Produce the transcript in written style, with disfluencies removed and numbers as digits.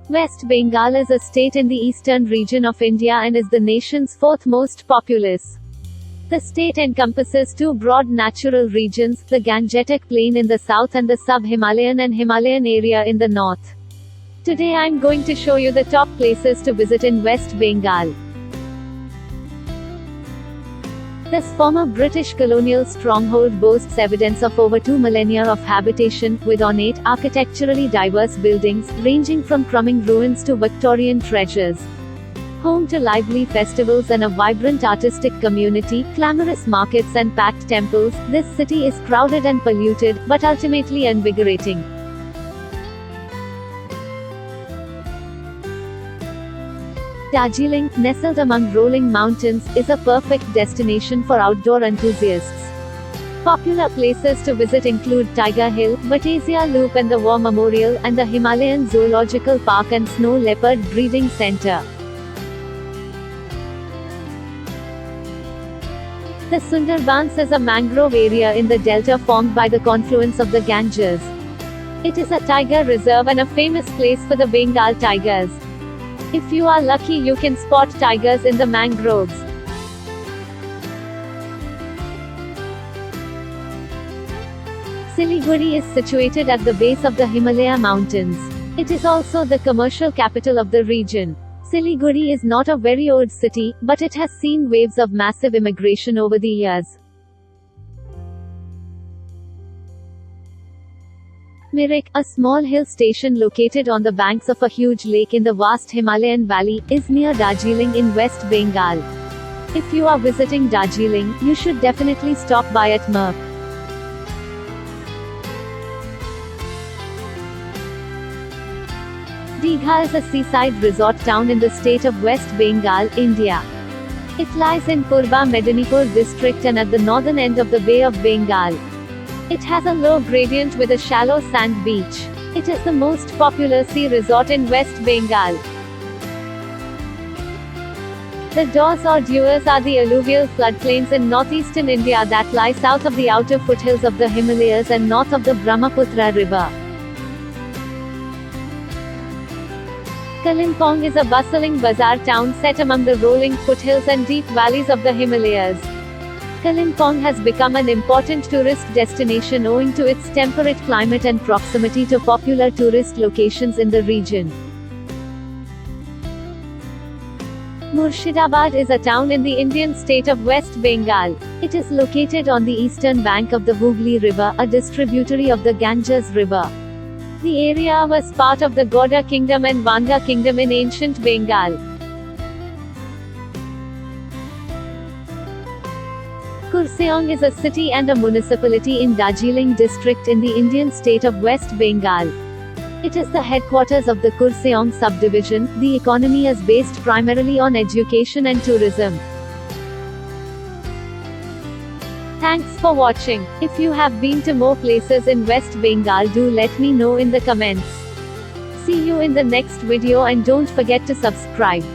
West Bengal is a state in the eastern region of India and is the nation's fourth most populous. The state encompasses two broad natural regions, the Gangetic Plain in the south and the sub-Himalayan and Himalayan area in the north. Today I'm going to show you the top places to visit in West Bengal. This former British colonial stronghold boasts evidence of over 2 millennia of habitation, with ornate, architecturally diverse buildings, ranging from crumbling ruins to Victorian treasures. Home to lively festivals and a vibrant artistic community, glamorous markets and packed temples, this city is crowded and polluted, but ultimately invigorating. Darjeeling, nestled among rolling mountains, is a perfect destination for outdoor enthusiasts. Popular places to visit include Tiger Hill, Batazia Loop and the War Memorial, and the Himalayan Zoological Park and Snow Leopard Breeding Center. The Sundarbans is a mangrove area in the delta formed by the confluence of the Ganges. It is a tiger reserve and a famous place for the Bengal tigers. If you are lucky, you can spot tigers in the mangroves. Siliguri is situated at the base of the Himalaya mountains. It is also the commercial capital of the region. Siliguri is not a very old city, but it has seen waves of massive immigration over the years. Mirik, a small hill station located on the banks of a huge lake in the vast Himalayan valley, is near Darjeeling in West Bengal. If you are visiting Darjeeling, you should definitely stop by at Mirik. Digha is a seaside resort town in the state of West Bengal, India. It lies in Purba Medinipur district and at the northern end of the Bay of Bengal. It has a low gradient with a shallow sand beach. It is the most popular sea resort in West Bengal. The Dawes or Dewars are the alluvial floodplains in northeastern India that lie south of the outer foothills of the Himalayas and north of the Brahmaputra river. Kalimpong is a bustling bazaar town set among the rolling foothills and deep valleys of the Himalayas. Kalimpong has become an important tourist destination owing to its temperate climate and proximity to popular tourist locations in the region. Murshidabad is a town in the Indian state of West Bengal. It is located on the eastern bank of the Hooghly River, a distributary of the Ganges River. The area was part of the Gauda Kingdom and Vanga Kingdom in ancient Bengal. Kurseong is a city and a municipality in Darjeeling district in the Indian state of West Bengal. It is the headquarters of the Kurseong subdivision. The economy is based primarily on education and tourism. Thanks for watching. If you have been to more places in West Bengal, do let me know in the comments. See you in the next video and don't forget to subscribe.